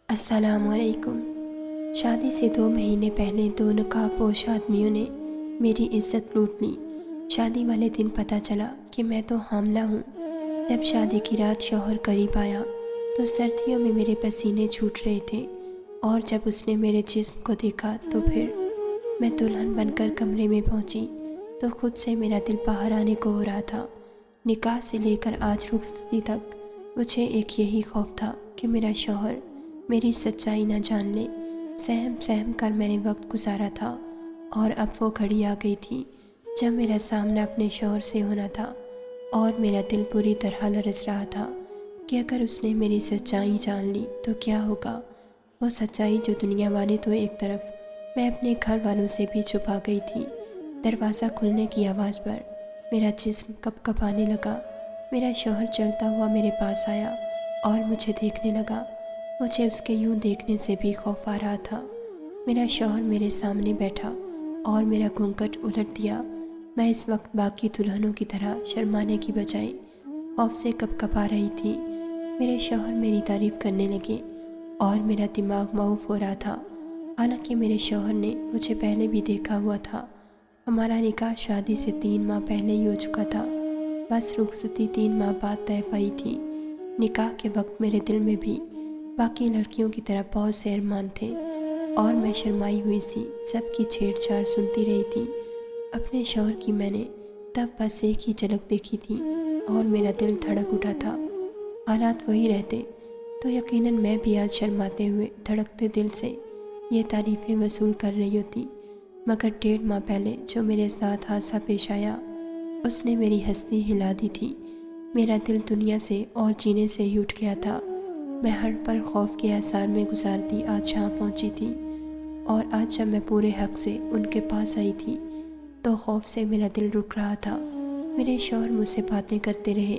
السلام علیکم۔ شادی سے 2 مہینے پہلے 2 نقاب پوش آدمیوں نے میری عزت لوٹ لی۔ شادی والے دن پتہ چلا کہ میں تو حاملہ ہوں۔ جب شادی کی رات شوہر قریب آیا تو سردیوں میں میرے پسینے چھوٹ رہے تھے، اور جب اس نے میرے جسم کو دیکھا تو پھر میں دلہن بن کر کمرے میں پہنچی تو خود سے میرا دل باہر آنے کو ہو رہا تھا۔ نکاح سے لے کر آج رخصتی تک مجھے ایک یہی خوف تھا کہ میرا شوہر میری سچائی نہ جان لے۔ سہم سہم کر میں نے وقت گزارا تھا، اور اب وہ گھڑی آ گئی تھی جب میرا سامنا اپنے شوہر سے ہونا تھا، اور میرا دل پوری طرح لرز رہا تھا کہ اگر اس نے میری سچائی جان لی تو کیا ہوگا۔ وہ سچائی جو دنیا والے تو ایک طرف، میں اپنے گھر والوں سے بھی چھپا گئی تھی۔ دروازہ کھلنے کی آواز پر میرا جسم کپ کپانے لگا۔ میرا شوہر چلتا ہوا میرے پاس آیا اور مجھے دیکھنے لگا۔ مجھے اس کے یوں دیکھنے سے بھی خوف آ رہا تھا۔ میرا شوہر میرے سامنے بیٹھا اور میرا گھونگھٹ الٹ دیا۔ میں اس وقت باقی دلہنوں کی طرح شرمانے کی بجائے خوف سے کپ کپا رہی تھی۔ میرے شوہر میری تعریف کرنے لگے اور میرا دماغ معوف ہو رہا تھا، حالانکہ میرے شوہر نے مجھے پہلے بھی دیکھا ہوا تھا۔ ہمارا نکاح شادی سے 3 ماہ پہلے ہی ہو چکا تھا، بس رخصتی 3 ماہ بعد طے پائی تھی۔ نکاح کے وقت میرے دل میں بھی باقی لڑکیوں کی طرح بہت سے ارمان تھے، اور میں شرمائی ہوئی سی سب کی چھیڑ چھاڑ سنتی رہی تھی۔ اپنے شوہر کی میں نے تب بس ایک ہی جھلک دیکھی تھی اور میرا دل دھڑک اٹھا تھا۔ حالات وہی رہتے تو یقیناً میں بھی آج شرماتے ہوئے دھڑکتے دل سے یہ تعریفیں وصول کر رہی ہوتی، مگر 1.5 ماہ پہلے جو میرے ساتھ حادثہ پیش آیا اس نے میری ہستی ہلا دی تھی۔ میرا دل دنیا سے اور جینے سے ہی اٹھ گیا تھا۔ میں ہر پل خوف کے آثار میں گزارتی آج یہاں پہنچی تھی، اور آج جب میں پورے حق سے ان کے پاس آئی تھی تو خوف سے میرا دل رک رہا تھا۔ میرے شوہر مجھ سے باتیں کرتے رہے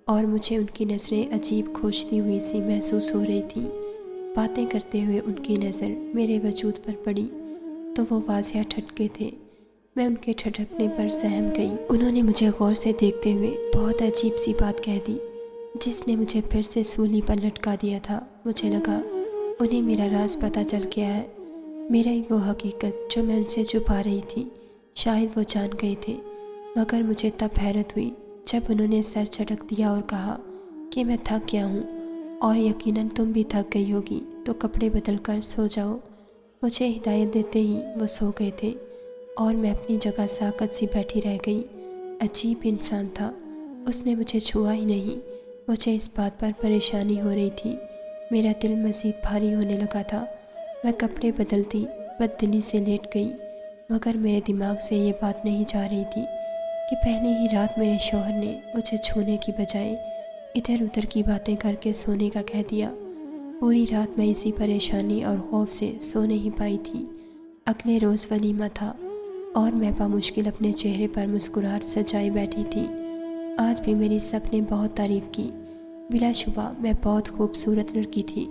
اور مجھے ان کی نظریں عجیب کھوجتی ہوئی سی محسوس ہو رہی تھیں۔ باتیں کرتے ہوئے ان کی نظر میرے وجود پر پڑی تو وہ واضح ٹھٹکے تھے۔ میں ان کے ٹھٹکنے پر سہم گئی۔ انہوں نے مجھے غور سے دیکھتے ہوئے بہت عجیب سی بات کہہ دی جس نے مجھے پھر سے سولی پر لٹکا دیا تھا۔ مجھے لگا انہیں میرا راز پتہ چل گیا ہے، میرا ہی وہ حقیقت جو میں ان سے چھپا رہی تھی۔ شاید وہ جان گئے تھے، مگر مجھے تب حیرت ہوئی جب انہوں نے سر جھٹک دیا اور کہا کہ میں تھک گیا ہوں، اور یقیناً تم بھی تھک گئی ہوگی، تو کپڑے بدل کر سو جاؤ۔ مجھے ہدایت دیتے ہی وہ سو گئے تھے، اور میں اپنی جگہ ساکت سی بیٹھی رہ گئی۔ عجیب انسان تھا، اس نے مجھے چھوا ہی نہیں۔ مجھے اس بات پر پریشانی ہو رہی تھی، میرا دل مزید بھاری ہونے لگا تھا۔ میں کپڑے بدلتی بددلی سے لیٹ گئی، مگر میرے دماغ سے یہ بات نہیں جا رہی تھی کہ پہلے ہی رات میرے شوہر نے مجھے چھونے کی بجائے ادھر ادھر کی باتیں کر کے سونے کا کہہ دیا۔ پوری رات میں اسی پریشانی اور خوف سے سو نہیں پائی تھی۔ اگلے روز ولیمہ تھا، اور میں بامشکل اپنے چہرے پر مسکراہٹ سجائے بیٹھی تھی۔ آج بھی میری سب نے بہت تعریف کی، بلا شبہ میں بہت خوبصورت لڑکی تھی۔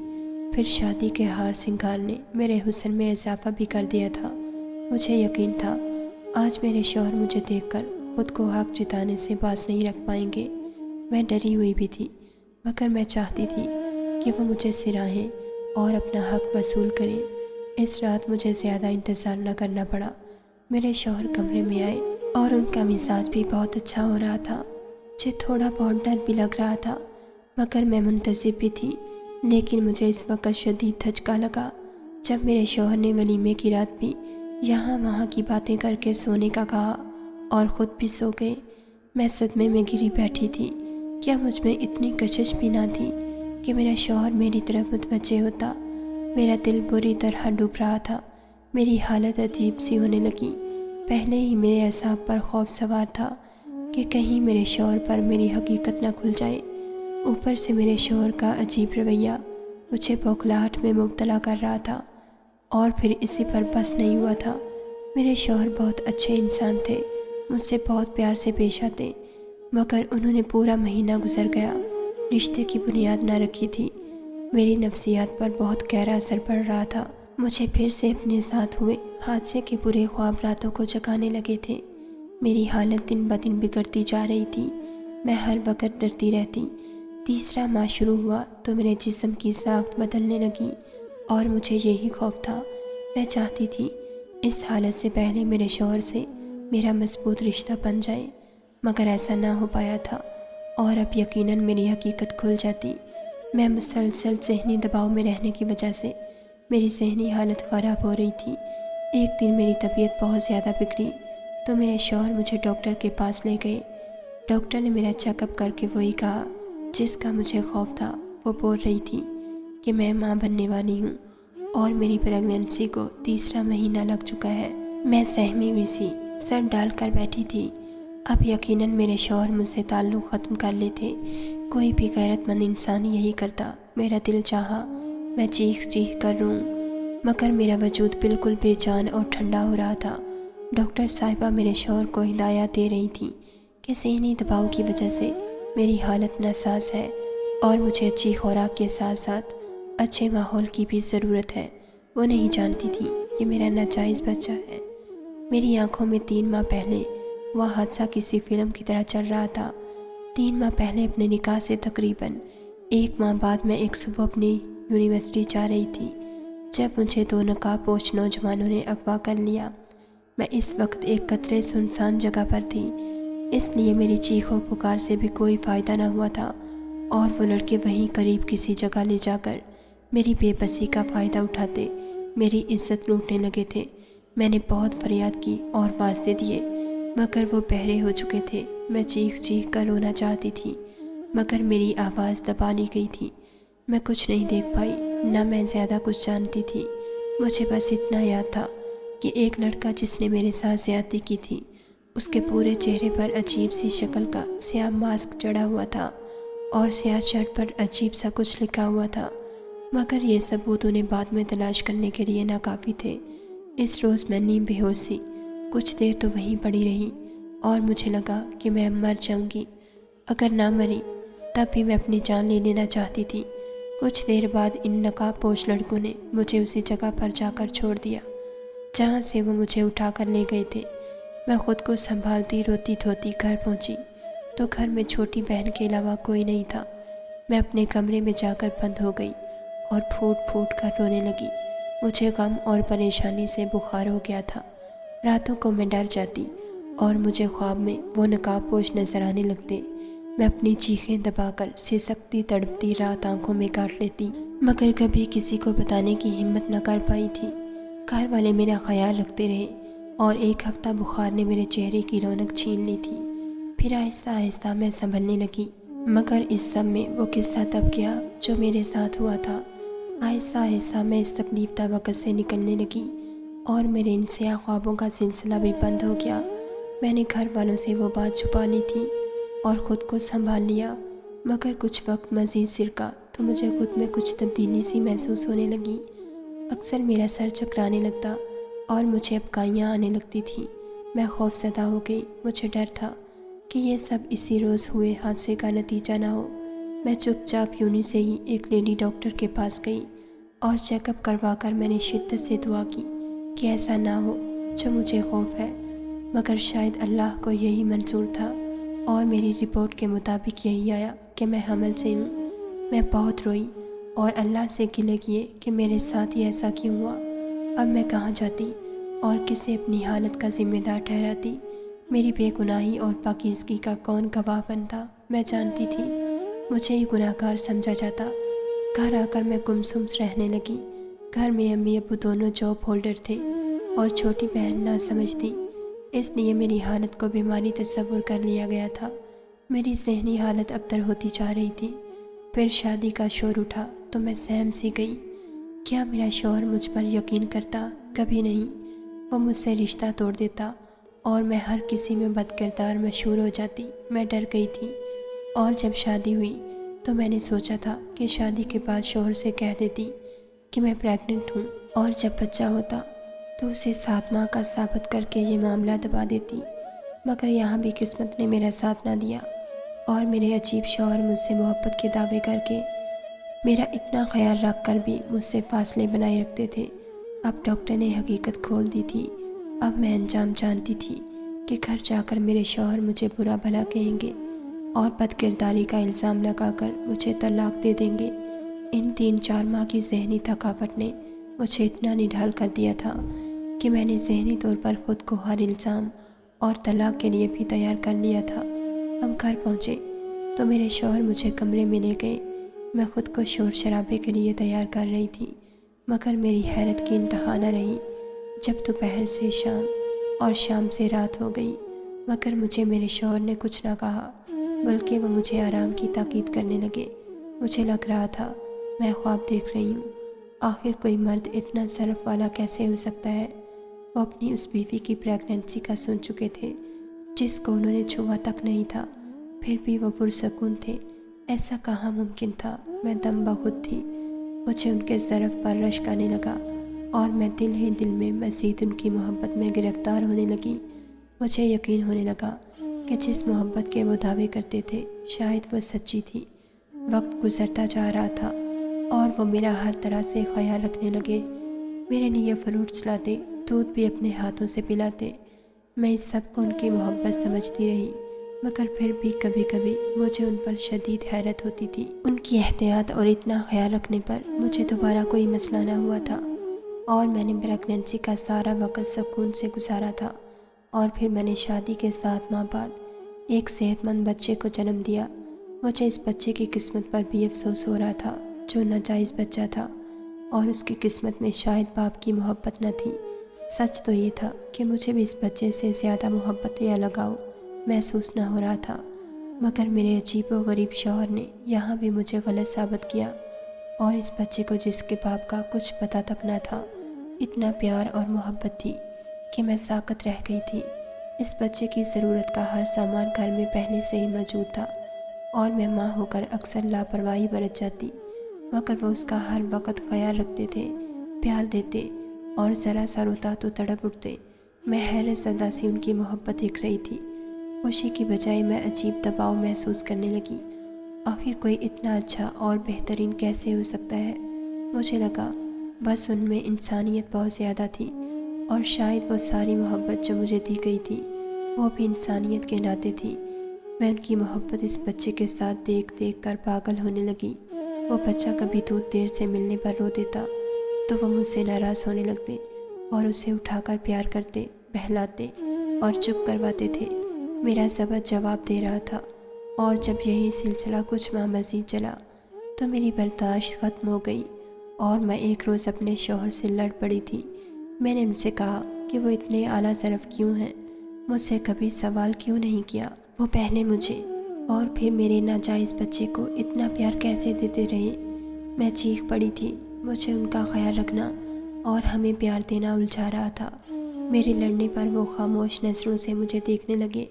پھر شادی کے ہار سنگار نے میرے حسن میں اضافہ بھی کر دیا تھا۔ مجھے یقین تھا آج میرے شوہر مجھے دیکھ کر خود کو حق جتانے سے باز نہیں رکھ پائیں گے۔ میں ڈری ہوئی بھی تھی، مگر میں چاہتی تھی کہ وہ مجھے سراہیں اور اپنا حق وصول کریں۔ اس رات مجھے زیادہ انتظار نہ کرنا پڑا۔ میرے شوہر کمرے میں آئے اور ان کا مزاج بھی بہت اچھا ہو رہا تھا۔ مجھے تھوڑا بہت ڈر بھی لگ رہا تھا، مگر میں منتظر بھی تھی۔ لیکن مجھے اس وقت شدید دھچکا لگا جب میرے شوہر نے ولیمے کی رات بھی یہاں وہاں کی باتیں کر کے سونے کا کہا اور خود بھی سو گئے۔ میں صدمے میں گری بیٹھی تھی۔ کیا مجھ میں اتنی کشش بھی نہ تھی کہ میرا شوہر میری طرف متوجہ ہوتا؟ میرا دل بری طرح ڈوب رہا تھا، میری حالت عجیب سی ہونے لگی۔ پہلے ہی میرے اعصاب پر خوف سوار تھا کہ کہیں میرے شوہر پر میری حقیقت نہ کھل جائے۔ اوپر سے میرے شوہر کا عجیب رویہ مجھے بوکھلاہٹ میں مبتلا کر رہا تھا، اور پھر اسی پر بس نہیں ہوا تھا۔ میرے شوہر بہت اچھے انسان تھے، مجھ سے بہت پیار سے پیش آتے، مگر انہوں نے پورا مہینہ گزر گیا، رشتے کی بنیاد نہ رکھی تھی۔ میری نفسیات پر بہت گہرا اثر پڑ رہا تھا۔ مجھے پھر سے اپنے ساتھ ہوئے حادثے کے برے خواب راتوں کو جگانے لگے تھے۔ میری حالت دن بدن بگڑتی جا رہی تھی۔ میں ہر وقت ڈرتی رہتی تیسرا ماہ شروع ہوا تو میرے جسم کی ساخت بدلنے لگی اور مجھے یہی خوف تھا۔ میں چاہتی تھی اس حالت سے پہلے میرے شوہر سے میرا مضبوط رشتہ بن جائے، مگر ایسا نہ ہو پایا تھا اور اب یقیناً میری حقیقت کھل جاتی۔ میں مسلسل ذہنی دباؤ میں رہنے کی وجہ سے میری ذہنی حالت خراب ہو رہی تھی۔ ایک دن میری طبیعت بہت زیادہ بگڑی تو میرے شوہر مجھے ڈاکٹر کے پاس لے گئے۔ ڈاکٹر نے میرا چیک اپ کر کے وہی کہا جس کا مجھے خوف تھا۔ وہ بول رہی تھی کہ میں ماں بننے والی ہوں اور میری پریگننسی کو تیسرا مہینہ لگ چکا ہے۔ میں سہمی ہوئی سی سر ڈال کر بیٹھی تھی۔ اب یقیناً میرے شوہر مجھ سے تعلق ختم کر لیتے، کوئی بھی غیرت مند انسان یہی کرتا۔ میرا دل چاہا میں چیخ چیخ کر روں، مگر میرا وجود بالکل بے جان اور ٹھنڈا ہو رہا تھا۔ ڈاکٹر صاحبہ میرے شوہر کو ہدایات دے رہی تھی کہ ذہنی دباؤ کی وجہ سے میری حالت ناساز ہے اور مجھے اچھی خوراک کے ساتھ ساتھ اچھے ماحول کی بھی ضرورت ہے۔ وہ نہیں جانتی تھی کہ میرا ناجائز بچہ ہے۔ میری آنکھوں میں 3 ماہ پہلے وہ حادثہ کسی فلم کی طرح چل رہا تھا۔ 3 ماہ پہلے اپنے نکاح سے تقریباً 1 ماہ بعد میں ایک صبح اپنی یونیورسٹی جا رہی تھی جب مجھے 2 نقاب پوش نوجوانوں نے اغوا کر لیا۔ میں اس وقت ایک قطرے سنسان جگہ پر تھی، اس لیے میری چیخ و پکار سے بھی کوئی فائدہ نہ ہوا تھا اور وہ لڑکے وہیں قریب کسی جگہ لے جا کر میری بے بسی کا فائدہ اٹھاتے میری عزت لوٹنے لگے تھے۔ میں نے بہت فریاد کی اور واسطے دیے، مگر وہ بہرے ہو چکے تھے۔ میں چیخ چیخ کر رونا چاہتی تھی، مگر میری آواز دبا لی گئی تھی۔ میں کچھ نہیں دیکھ پائی، نہ میں زیادہ کچھ جانتی تھی۔ مجھے بس اتنا یاد تھا کہ ایک لڑکا جس نے میرے ساتھ زیادتی کی تھی، اس کے پورے چہرے پر عجیب سی شکل کا سیاہ ماسک چڑھا ہوا تھا اور سیاہ شرٹ پر عجیب سا کچھ لکھا ہوا تھا، مگر یہ ثبوت انہیں بعد میں تلاش کرنے کے لیے ناکافی تھے۔ اس روز میں نیم بے ہوش سی کچھ دیر تو وہیں پڑی رہی اور مجھے لگا کہ میں مر جاؤں گی۔ اگر نہ مری تب بھی میں اپنی جان لے لینا چاہتی تھی۔ کچھ دیر بعد ان نقاب پوش لڑکوں نے مجھے اسی جگہ پر جا کر چھوڑ دیا جہاں سے وہ مجھے اٹھا کر لے گئے تھے۔ میں خود کو سنبھالتی روتی دھوتی گھر پہنچی تو گھر میں چھوٹی بہن کے علاوہ کوئی نہیں تھا۔ میں اپنے کمرے میں جا کر بند ہو گئی اور پھوٹ پھوٹ کر رونے لگی۔ مجھے غم اور پریشانی سے بخار ہو گیا تھا۔ راتوں کو میں ڈر جاتی اور مجھے خواب میں وہ نقاب پوش نظر آنے لگتے۔ میں اپنی چیخیں دبا کر سسکتی تڑپتی رات آنکھوں میں کاٹ لیتی، مگر کبھی کسی کو بتانے کی ہمت نہ کر پائی تھی۔ گھر والے میرا خیال رکھتے رہے اور 1 ہفتہ بخار نے میرے چہرے کی رونق چھین لی تھی۔ پھر آہستہ آہستہ میں سنبھلنے لگی، مگر اس سب میں وہ قصہ تب کیا جو میرے ساتھ ہوا تھا۔ آہستہ آہستہ میں اس تکلیف دہ وقت سے نکلنے لگی اور میرے ان سیاہ خوابوں کا سلسلہ بھی بند ہو گیا۔ میں نے گھر والوں سے وہ بات چھپا لی تھی اور خود کو سنبھال لیا، مگر کچھ وقت مزید سرکا تو مجھے خود میں کچھ تبدیلی سی محسوس ہونے لگی۔ اکثر میرا سر چکرانے لگتا اور مجھے ابکائیاں آنے لگتی تھیں۔ میں خوف زدہ ہو گئی۔ مجھے ڈر تھا کہ یہ سب اسی روز ہوئے حادثے کا نتیجہ نہ ہو۔ میں چپ چاپ یونی سے ہی ایک لیڈی ڈاکٹر کے پاس گئی اور چیک اپ کروا کر میں نے شدت سے دعا کی کہ ایسا نہ ہو جو مجھے خوف ہے، مگر شاید اللہ کو یہی منظور تھا اور میری رپورٹ کے مطابق یہی آیا کہ میں حمل سے ہوں۔ میں بہت روئی اور اللہ سے گلے کیے کہ میرے ساتھ ہی ایسا کیوں ہوا۔ اب میں کہاں جاتی اور کسے اپنی حالت کا ذمہ دار ٹھہراتی؟ میری بے گناہی اور پاکیزگی کا کون گواہ بنتا؟ میں جانتی تھی مجھے ہی گناہ گار سمجھا جاتا۔ گھر آ کر میں گمسم رہنے لگی۔ گھر میں امی ابو دونوں جاب ہولڈر تھے اور چھوٹی بہن نہ سمجھ تھی، اس لیے میری حالت کو بیماری تصور کر لیا گیا تھا۔ میری ذہنی حالت ابتر ہوتی جا رہی تھی۔ پھر شادی کا شور اٹھا تو میں سہم سی گئی۔ کیا میرا شوہر مجھ پر یقین کرتا؟ کبھی نہیں۔ وہ مجھ سے رشتہ توڑ دیتا اور میں ہر کسی میں بد کردار مشہور ہو جاتی۔ میں ڈر گئی تھی اور جب شادی ہوئی تو میں نے سوچا تھا کہ شادی کے بعد شوہر سے کہہ دیتی کہ میں پریگننٹ ہوں اور جب بچہ ہوتا تو اسے 7 ماہ کا ثابت کر کے یہ معاملہ دبا دیتی، مگر یہاں بھی قسمت نے میرا ساتھ نہ دیا اور میرے عجیب شوہر مجھ سے محبت کے دعوے کر کے میرا اتنا خیال رکھ کر بھی مجھ سے فاصلے بنائے رکھتے تھے۔ اب ڈاکٹر نے حقیقت کھول دی تھی۔ اب میں انجام جانتی تھی کہ گھر جا کر میرے شوہر مجھے برا بھلا کہیں گے اور بد کرداری کا الزام لگا کر مجھے طلاق دے دیں گے۔ ان 3-4 ماہ کی ذہنی تھکاوٹ نے مجھے اتنا نڈھال کر دیا تھا کہ میں نے ذہنی طور پر خود کو ہر الزام اور طلاق کے لیے بھی تیار کر لیا تھا۔ ہم گھر پہنچے تو میرے شوہر مجھے کمرے میں لے گئے۔ میں خود کو شور شرابے کے لیے تیار کر رہی تھی، مگر میری حیرت کی انتہا نہ رہی جب دوپہر سے شام اور شام سے رات ہو گئی، مگر مجھے میرے شوہر نے کچھ نہ کہا، بلکہ وہ مجھے آرام کی تاکید کرنے لگے۔ مجھے لگ رہا تھا میں خواب دیکھ رہی ہوں۔ آخر کوئی مرد اتنا ظرف والا کیسے ہو سکتا ہے؟ وہ اپنی اس بیوی کی پریگننسی کا سن چکے تھے جس کو انہوں نے چھوا تک نہیں تھا، پھر بھی وہ پرسکون تھے۔ ایسا کہاں ممکن تھا؟ میں دم بخود تھی۔ مجھے ان کے ظرف پر رشک آنے لگا اور میں دل ہی دل میں مزید ان کی محبت میں گرفتار ہونے لگی۔ مجھے یقین ہونے لگا کہ جس محبت کے وہ دعوے کرتے تھے شاید وہ سچی تھی۔ وقت گزرتا جا رہا تھا اور وہ میرا ہر طرح سے خیال رکھنے لگے۔ میرے لیے فروٹس لاتے، دودھ بھی اپنے ہاتھوں سے پلاتے۔ میں اس سب کو ان کی محبت سمجھتی رہی، مگر پھر بھی کبھی کبھی مجھے ان پر شدید حیرت ہوتی تھی۔ ان کی احتیاط اور اتنا خیال رکھنے پر مجھے دوبارہ کوئی مسئلہ نہ ہوا تھا اور میں نے پریگننسی کا سارا وقت سکون سے گزارا تھا۔ اور پھر میں نے شادی کے 7 ماہ بعد ایک صحت مند بچے کو جنم دیا۔ مجھے اس بچے کی قسمت پر بھی افسوس ہو رہا تھا جو ناجائز بچہ تھا اور اس کی قسمت میں شاید باپ کی محبت نہ تھی۔ سچ تو یہ تھا کہ مجھے بھی اس بچے سے زیادہ محبت یا لگاؤ محسوس نہ ہو رہا تھا، مگر میرے عجیب و غریب شوہر نے یہاں بھی مجھے غلط ثابت کیا اور اس بچے کو جس کے باپ کا کچھ پتہ تک نہ تھا اتنا پیار اور محبت تھی کہ میں ساکت رہ گئی تھی۔ اس بچے کی ضرورت کا ہر سامان گھر میں پہلے سے ہی موجود تھا اور میں ماں ہو کر اکثر لاپرواہی برت جاتی، مگر وہ اس کا ہر وقت خیال رکھتے تھے، پیار دیتے اور ذرا سا روتا تو تڑپ اٹھتے۔ میں حیرت زدہ سی ان کی محبت دیکھ رہی تھی۔ خوشی کی بجائے میں عجیب دباؤ محسوس کرنے لگی۔ آخر کوئی اتنا اچھا اور بہترین کیسے ہو سکتا ہے؟ مجھے لگا بس ان میں انسانیت بہت زیادہ تھی اور شاید وہ ساری محبت جو مجھے دی گئی تھی وہ بھی انسانیت کے ناطے تھی۔ میں ان کی محبت اس بچے کے ساتھ دیکھ دیکھ کر پاگل ہونے لگی۔ وہ بچہ کبھی دودھ دیر سے ملنے پر رو دیتا تو وہ مجھ سے ناراض ہونے لگتے اور اسے اٹھا کر پیار کرتے، بہلاتے اور چپ کرواتے تھے۔ میرا ضبط جواب دے رہا تھا اور جب یہی سلسلہ کچھ ماہ مزید چلا تو میری برداشت ختم ہو گئی اور میں ایک روز اپنے شوہر سے لڑ پڑی تھی۔ میں نے ان سے کہا کہ وہ اتنے اعلیٰ ظرف کیوں ہیں، مجھ سے کبھی سوال کیوں نہیں کیا؟ وہ پہلے مجھے اور پھر میرے ناجائز بچے کو اتنا پیار کیسے دیتے رہے؟ میں چیخ پڑی تھی۔ مجھے ان کا خیال رکھنا اور ہمیں پیار دینا الجھا رہا تھا۔ میرے لڑنے پر وہ خاموش نظروں سے مجھے دیکھنے لگے،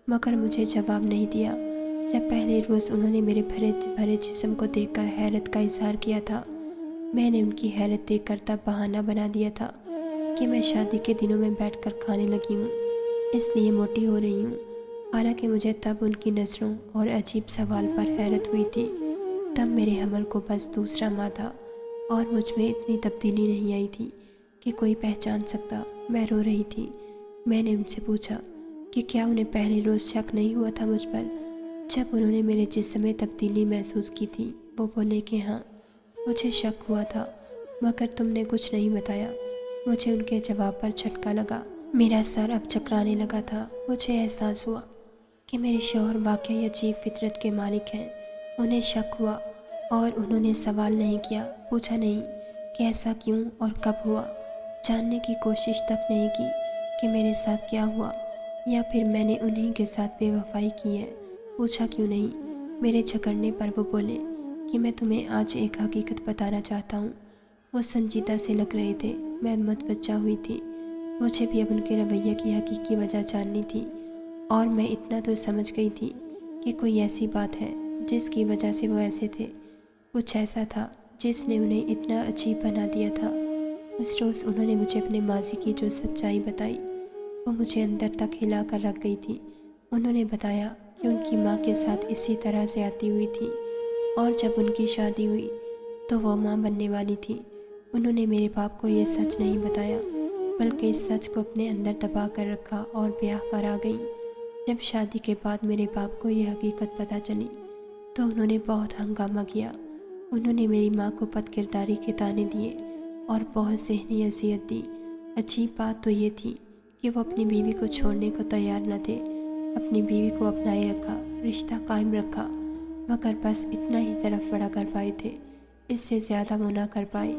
مگر مجھے جواب نہیں دیا۔ جب پہلے روز انہوں نے میرے بھرے جسم کو دیکھ کر حیرت کا اظہار کیا تھا، میں نے ان کی حیرت دیکھ کر تب بہانہ بنا دیا تھا کہ میں شادی کے دنوں میں بیٹھ کر کھانے لگی ہوں، اس لیے موٹی ہو رہی ہوں۔ حالانکہ مجھے تب ان کی نظروں اور عجیب سوال پر حیرت ہوئی تھی۔ تب میرے حمل کو بس دوسرا ماہ تھا اور مجھ میں اتنی تبدیلی نہیں آئی تھی کہ کوئی پہچان سکتا۔ میں رو رہی تھی۔ میں نے ان سے پوچھا کہ کیا انہیں پہلے روز شک نہیں ہوا تھا مجھ پر جب انہوں نے میرے جسم میں تبدیلی محسوس کی تھی؟ وہ بولے کہ ہاں، مجھے شک ہوا تھا، مگر تم نے کچھ نہیں بتایا۔ مجھے ان کے جواب پر جھٹکا لگا۔ میرا سر اب چکرانے لگا تھا۔ مجھے احساس ہوا کہ میرے شوہر واقعی عجیب فطرت کے مالک ہیں۔ انہیں شک ہوا اور انہوں نے سوال نہیں کیا، پوچھا نہیں کہ ایسا کیوں اور کب ہوا، جاننے کی کوشش تک نہیں کی کہ میرے ساتھ کیا ہوا، یا پھر میں نے انہی کے ساتھ بے وفائی کی ہے، پوچھا کیوں نہیں۔ میرے جھگڑنے پر وہ بولے کہ میں تمہیں آج ایک حقیقت بتانا چاہتا ہوں۔ وہ سنجیدہ سے لگ رہے تھے۔ میں متوجہ ہوئی تھی۔ مجھے بھی اب ان کے رویے کی حقیقی وجہ جاننی تھی اور میں اتنا تو سمجھ گئی تھی کہ کوئی ایسی بات ہے جس کی وجہ سے وہ ایسے تھے۔ کچھ ایسا تھا جس نے انہیں اتنا عجیب بنا دیا تھا۔ اس روز انہوں نے مجھے اپنے ماضی کی جو سچائی بتائی وہ مجھے اندر تک ہلا کر رکھ گئی تھی۔ انہوں نے بتایا کہ ان کی ماں کے ساتھ اسی طرح زیادتی ہوئی تھی اور جب ان کی شادی ہوئی تو وہ ماں بننے والی تھی۔ انہوں نے میرے باپ کو یہ سچ نہیں بتایا، بلکہ اس سچ کو اپنے اندر دبا کر رکھا اور بیاہ کر آ گئیں۔ جب شادی کے بعد میرے باپ کو یہ حقیقت پتہ چلی تو انہوں نے بہت ہنگامہ کیا۔ انہوں نے میری ماں کو بد کرداری کے طعنے دیے اور بہت ذہنی اذیت دی۔ عجیب بات تو یہ تھی کہ وہ اپنی بیوی کو چھوڑنے کو تیار نہ تھے، اپنی بیوی کو اپنائے رکھا، رشتہ قائم رکھا، مگر بس اتنا ہی ظرف بڑا کر پائے تھے، اس سے زیادہ وہ نہ کر پائے۔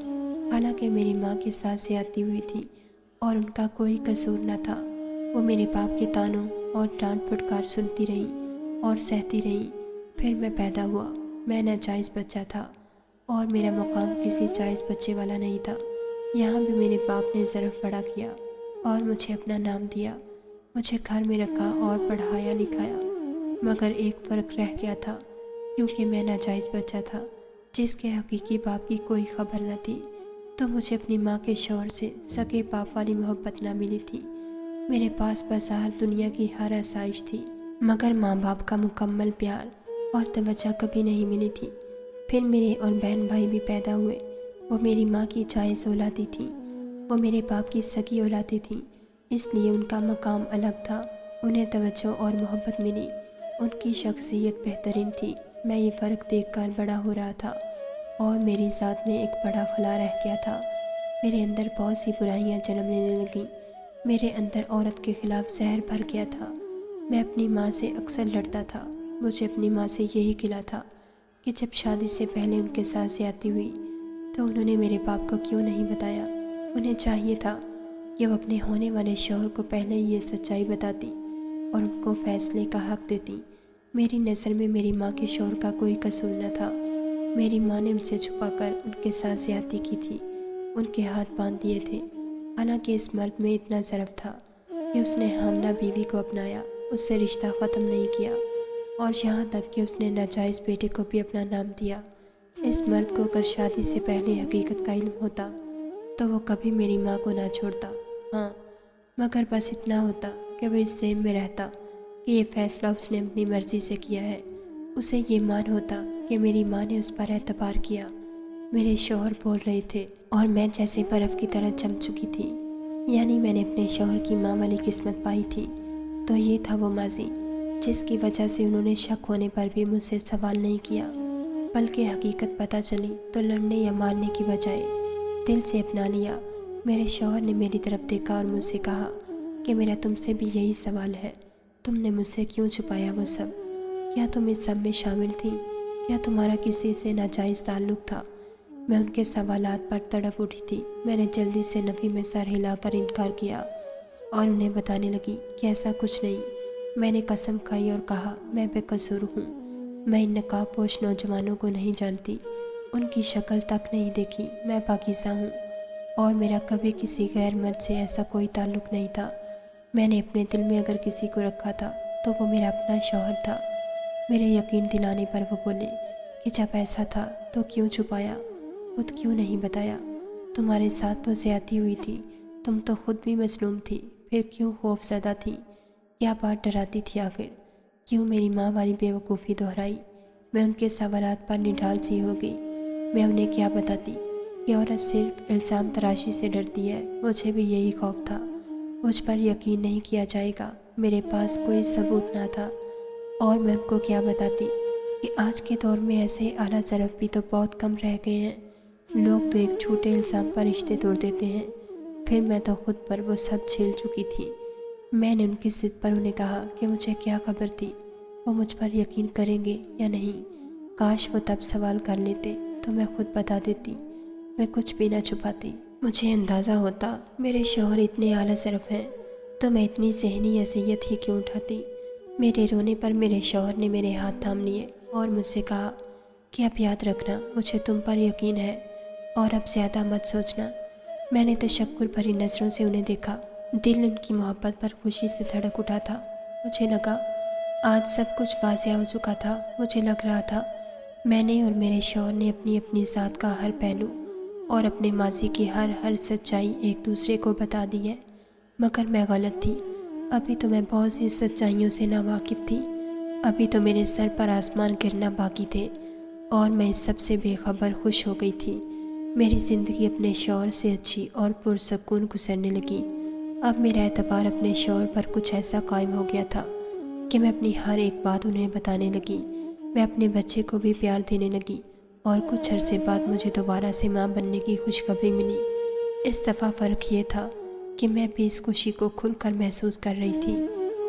حالانکہ میری ماں کے ساتھ زیادتی ہوئی تھی اور ان کا کوئی قصور نہ تھا۔ وہ میرے باپ کے طعنوں اور ڈانٹ پھٹکار سنتی رہیں اور سہتی رہیں۔ پھر میں پیدا ہوا۔ میں ناجائز بچہ تھا اور میرا مقام کسی جائز بچے والا نہیں تھا۔ یہاں بھی میرے باپ نے ظرف بڑا کیا اور مجھے اپنا نام دیا، مجھے گھر میں رکھا اور پڑھایا لکھایا، مگر ایک فرق رہ گیا تھا، کیونکہ میں ناجائز بچہ تھا جس کے حقیقی باپ کی کوئی خبر نہ تھی، تو مجھے اپنی ماں کے شوہر سے سگے باپ والی محبت نہ ملی تھی۔ میرے پاس بظاہر دنیا کی ہر آسائش تھی، مگر ماں باپ کا مکمل پیار اور توجہ کبھی نہیں ملی تھی۔ پھر میرے اور بہن بھائی بھی پیدا ہوئے۔ وہ میری ماں کی جائز اولادی تھیں، وہ میرے باپ کی سگی اولادی تھیں، اس لیے ان کا مقام الگ تھا۔ انہیں توجہ اور محبت ملی، ان کی شخصیت بہترین تھی۔ میں یہ فرق دیکھ کر بڑا ہو رہا تھا اور میری ذات میں ایک بڑا خلا رہ گیا تھا۔ میرے اندر بہت سی برائیاں جنم لینے لگیں، میرے اندر عورت کے خلاف زہر بھر گیا تھا۔ میں اپنی ماں سے اکثر لڑتا تھا۔ مجھے اپنی ماں سے یہی گلہ تھا کہ جب شادی سے پہلے ان کے ساتھ زیادتی ہوئی تو انہوں نے میرے باپ کو کیوں نہیں بتایا۔ انہیں چاہیے تھا کہ وہ اپنے ہونے والے شوہر کو پہلے ہی یہ سچائی بتاتی اور ان کو فیصلے کا حق دیتی۔ میری نظر میں میری ماں کے شوہر کا کوئی قصور نہ تھا۔ میری ماں نے ان سے چھپا کر ان کے ساتھ زیادتی کی تھی، ان کے ہاتھ باندھ دیے تھے۔ حالانکہ اس مرد میں اتنا ظرف تھا کہ اس نے حاملہ بیوی کو اپنایا، اس سے رشتہ ختم نہیں کیا، اور یہاں تک کہ اس نے ناجائز بیٹے کو بھی اپنا نام دیا۔ اس مرد کو اگر شادی سے پہلے حقیقت کا علم ہوتا تو وہ کبھی میری ماں کو نہ چھوڑتا، ہاں، مگر بس اتنا ہوتا کہ وہ اس ذہن میں رہتا کہ یہ فیصلہ اس نے اپنی مرضی سے کیا ہے۔ اسے یہ مان ہوتا کہ میری ماں نے اس پر اعتبار کیا۔ میرے شوہر بول رہے تھے اور میں جیسے برف کی طرح جم چکی تھی، یعنی میں نے اپنے شوہر کی ماں والی قسمت پائی تھی۔ تو یہ تھا وہ ماضی جس کی وجہ سے انہوں نے شک ہونے پر بھی مجھ سے سوال نہیں کیا، بلکہ حقیقت پتہ چلی تو لڑنے یا مارنے کی بجائے دل سے اپنا لیا۔ میرے شوہر نے میری طرف دیکھا اور مجھ سے کہا کہ میرا تم سے بھی یہی سوال ہے، تم نے مجھ سے کیوں چھپایا وہ سب؟ کیا تم اس سب میں شامل تھیں؟ کیا تمہارا کسی سے ناجائز تعلق تھا؟ میں ان کے سوالات پر تڑپ اٹھی تھی۔ میں نے جلدی سے نفی میں سر ہلا کر انکار کیا اور انہیں بتانے لگی کہ ایسا کچھ نہیں۔ میں نے قسم کھائی اور کہا میں بے قصور ہوں، میں ان نقاب پوش نوجوانوں کو نہیں جانتی، ان کی شکل تک نہیں دیکھی، میں پاکیزہ ہوں اور میرا کبھی کسی غیر مرد سے ایسا کوئی تعلق نہیں تھا۔ میں نے اپنے دل میں اگر کسی کو رکھا تھا تو وہ میرا اپنا شوہر تھا۔ میرے یقین دلانے پر وہ بولے کہ جب ایسا تھا تو کیوں چھپایا، خود کیوں نہیں بتایا؟ تمہارے ساتھ تو زیادتی ہوئی تھی، تم تو خود بھی مظلوم تھی، پھر کیوں خوف زدہ تھی؟ کیا بات ڈراتی تھی آخر؟ کیوں میری ماں والی بے وقوفی دہرائی؟ میں ان کے سوالات پر نڈھال سی ہو گئی۔ میں انہیں کیا بتاتی کہ عورت صرف الزام تراشی سے ڈرتی ہے؟ مجھے بھی یہی خوف تھا، مجھ پر یقین نہیں کیا جائے گا، میرے پاس کوئی ثبوت نہ تھا۔ اور میں ان کو کیا بتاتی کہ آج کے دور میں ایسے اعلیٰ ضرب بھی تو بہت کم رہ گئے ہیں، لوگ تو ایک چھوٹے الزام پر رشتے توڑ دیتے ہیں۔ پھر میں تو خود پر وہ سب جھیل چکی تھی۔ میں نے ان کی ضد پر انہیں کہا کہ مجھے کیا خبر تھی وہ مجھ پر یقین کریں گے یا نہیں، کاش وہ تب سوال کر لیتے تو میں خود بتا دیتی، میں کچھ بھی نہ چھپاتی۔ مجھے اندازہ ہوتا میرے شوہر اتنے اعلیٰ ظرف ہیں تو میں اتنی ذہنی اذیت ہی کیوں اٹھاتی۔ میرے رونے پر میرے شوہر نے میرے ہاتھ تھام لیے اور مجھ سے کہا کہ اب یاد رکھنا مجھے تم پر یقین ہے اور اب زیادہ مت سوچنا۔ میں نے تشکر بھری نظروں سے انہیں دیکھا، دل ان کی محبت پر خوشی سے دھڑک اٹھا تھا۔ مجھے لگا آج سب کچھ واضح ہو چکا تھا۔ مجھے لگ رہا تھا میں نے اور میرے شوہر نے اپنی اپنی ذات کا ہر پہلو اور اپنے ماضی کی ہر سچائی ایک دوسرے کو بتا دی ہے، مگر میں غلط تھی۔ ابھی تو میں بہت سی سچائیوں سے ناواقف تھی، ابھی تو میرے سر پر آسمان گرنا باقی تھے اور میں اس سب سے بے خبر خوش ہو گئی تھی۔ میری زندگی اپنے شوہر سے اچھی اور پرسکون گزرنے لگی۔ اب میرا اعتبار اپنے شوہر پر کچھ ایسا قائم ہو گیا تھا کہ میں اپنی ہر ایک بات انہیں بتانے لگی۔ میں اپنے بچے کو بھی پیار دینے لگی اور کچھ عرصے بعد مجھے دوبارہ سے ماں بننے کی خوشخبری ملی۔ اس دفعہ فرق یہ تھا کہ میں بھی اس خوشی کو کھل کر محسوس کر رہی تھی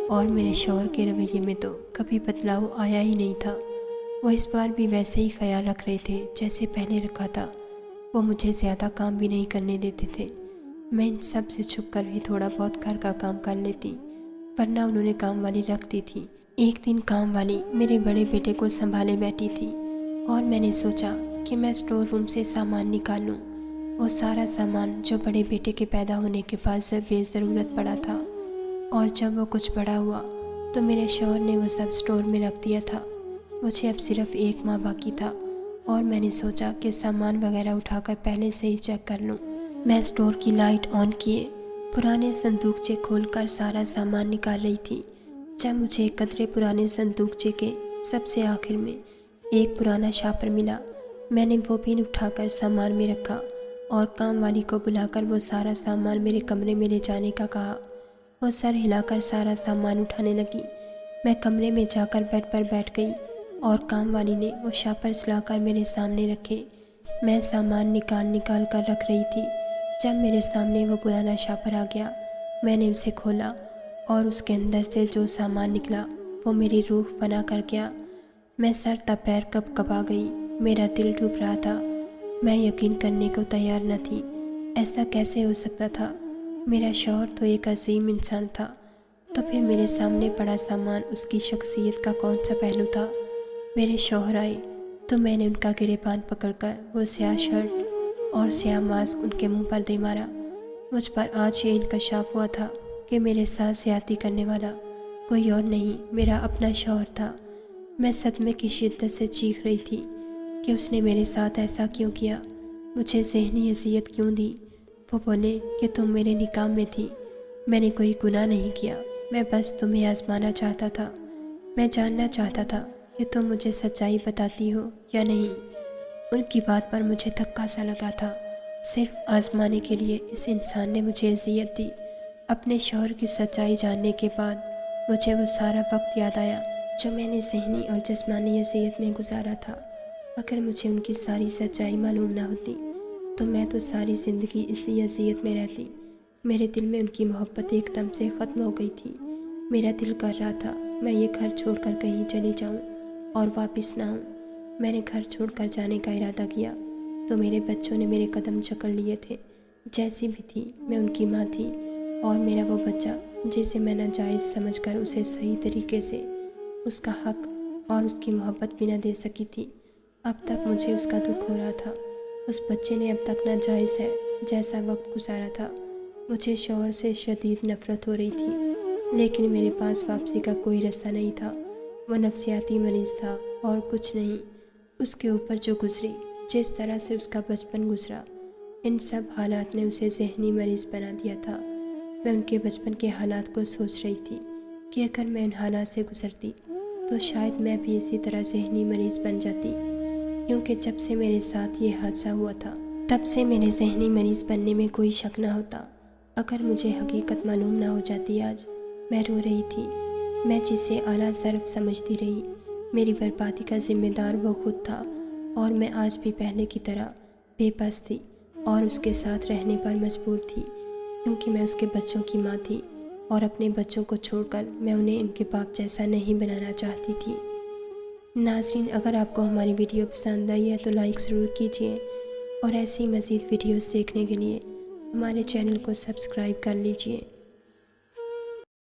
اور میرے شوہر کے رویے میں تو کبھی بدلاؤ آیا ہی نہیں تھا۔ وہ اس بار بھی ویسے ہی خیال رکھ رہے تھے جیسے پہلے رکھا تھا۔ وہ مجھے زیادہ کام بھی نہیں کرنے دیتے تھے۔ میں ان سب سے چھپ کر بھی تھوڑا بہت گھر کا کام کر لیتی، ورنہ انہوں نے کام والی رکھ دی تھی۔ ایک دن کام والی میرے بڑے بیٹے کو سنبھالے بیٹھی تھی اور میں نے سوچا کہ میں اسٹور روم سے سامان نکال لوں، وہ سارا سامان جو بڑے بیٹے کے پیدا ہونے کے بعد بے ضرورت پڑا تھا، اور جب وہ کچھ بڑا ہوا تو میرے شوہر نے وہ سب اسٹور میں رکھ دیا تھا۔ مجھے اب صرف ایک ماہ باقی تھا اور میں نے سوچا کہ سامان وغیرہ اٹھا کر پہلے سے ہی چیک کر لوں۔ میں اسٹور کی لائٹ آن کیے پرانے صندوقچے کھول کر سارا سامان نکال رہی تھی جب مجھے ایک قدرے پرانے صندوقچے کے سب سے آخر میں ایک پرانا شاپر ملا۔ میں نے وہ بھی اٹھا کر سامان میں رکھا اور کام والی کو بلا کر وہ سارا سامان میرے کمرے میں لے جانے کا کہا۔ وہ سر ہلا کر سارا سامان اٹھانے لگی۔ میں کمرے میں جا کر بیڈ پر بیٹھ گئی اور کام والی نے وہ شاپرز لا کر میرے سامنے رکھے۔ میں سامان نکال کر رکھ رہی تھی جب میرے سامنے وہ پرانا شاپر آ گیا۔ میں نے اسے کھولا اور اس کے اندر سے جو سامان نکلا وہ میری روح فنا کر گیا۔ میں سر تا پیر کپا گئی، میرا دل ڈوب رہا تھا۔ میں یقین کرنے کو تیار نہ تھی، ایسا کیسے ہو سکتا تھا؟ میرا شوہر تو ایک عظیم انسان تھا، تو پھر میرے سامنے پڑا سامان اس کی شخصیت کا کون سا پہلو تھا؟ میرے شوہر آئے تو میں نے ان کا گریبان پکڑ کر وہ سیاہ شرٹ اور سیاہ ماسک ان کے منہ پر دے مارا۔ مجھ پر آج یہ انکشاف ہوا تھا کہ میرے ساتھ زیادتی کرنے والا کوئی اور نہیں، میرا اپنا شوہر تھا۔ میں صدمے کی شدت سے چیخ رہی تھی کہ اس نے میرے ساتھ ایسا کیوں کیا، مجھے ذہنی اذیت کیوں دی۔ وہ بولے کہ تم میرے نکاح میں تھی، میں نے کوئی گناہ نہیں کیا، میں بس تمہیں آزمانا چاہتا تھا۔ میں جاننا چاہتا تھا کہ تم مجھے سچائی بتاتی ہو یا نہیں۔ ان کی بات پر مجھے دھکا سا لگا تھا۔ صرف آزمانے کے لیے اس انسان نے مجھے اذیت دی۔ اپنے شوہر کی سچائی جاننے کے بعد مجھے وہ سارا وقت یاد آیا جو میں نے ذہنی اور جسمانی اذیت میں گزارا تھا۔ اگر مجھے ان کی ساری سچائی معلوم نہ ہوتی تو میں تو ساری زندگی اسی اذیت میں رہتی۔ میرے دل میں ان کی محبت ایک دم سے ختم ہو گئی تھی۔ میرا دل کر رہا تھا میں یہ گھر چھوڑ کر کہیں چلی جاؤں اور واپس نہ آؤں۔ میں نے گھر چھوڑ کر جانے کا ارادہ کیا تو میرے بچوں نے میرے قدم جکڑ لیے تھے۔ جیسی بھی تھی میں ان کی ماں تھی، اور میرا وہ بچہ جسے میں ناجائز سمجھ کر اسے صحیح طریقے سے اس کا حق اور اس کی محبت بھی نہ دے سکی تھی۔ اب تک مجھے اس کا دکھ ہو رہا تھا۔ اس بچے نے اب تک ناجائز ہے جیسا وقت گزارا تھا۔ مجھے شوہر سے شدید نفرت ہو رہی تھی، لیکن میرے پاس واپسی کا کوئی راستہ نہیں تھا۔ وہ نفسیاتی مریض تھا اور کچھ نہیں۔ اس کے اوپر جو گزری، جس طرح سے اس کا بچپن گزرا، ان سب حالات نے اسے ذہنی مریض بنا دیا تھا۔ میں ان کے بچپن کے حالات کو سوچ رہی تھی کہ اگر میں ان حالات سے گزرتی تو شاید میں بھی اسی طرح ذہنی مریض بن جاتی، کیونکہ جب سے میرے ساتھ یہ حادثہ ہوا تھا تب سے میرے ذہنی مریض بننے میں کوئی شک نہ ہوتا۔ اگر مجھے حقیقت معلوم نہ ہو جاتی آج، میں رو رہی تھی۔ میں جسے اعلیٰ ظرف سمجھتی رہی، میری بربادی کا ذمہ دار وہ خود تھا، اور میں آج بھی پہلے کی طرح بے بس تھی اور اس کے ساتھ رہنے پر مجبور تھی، کیونکہ میں اس کے بچوں کی ماں تھی اور اپنے بچوں کو چھوڑ کر میں انہیں ان کے باپ جیسا نہیں بنانا چاہتی تھی۔ ناظرین، اگر آپ کو ہماری ویڈیو پسند آئی ہے تو لائک ضرور کیجیے، اور ایسی مزید ویڈیوز دیکھنے کے لیے ہمارے چینل کو سبسکرائب کر لیجیے۔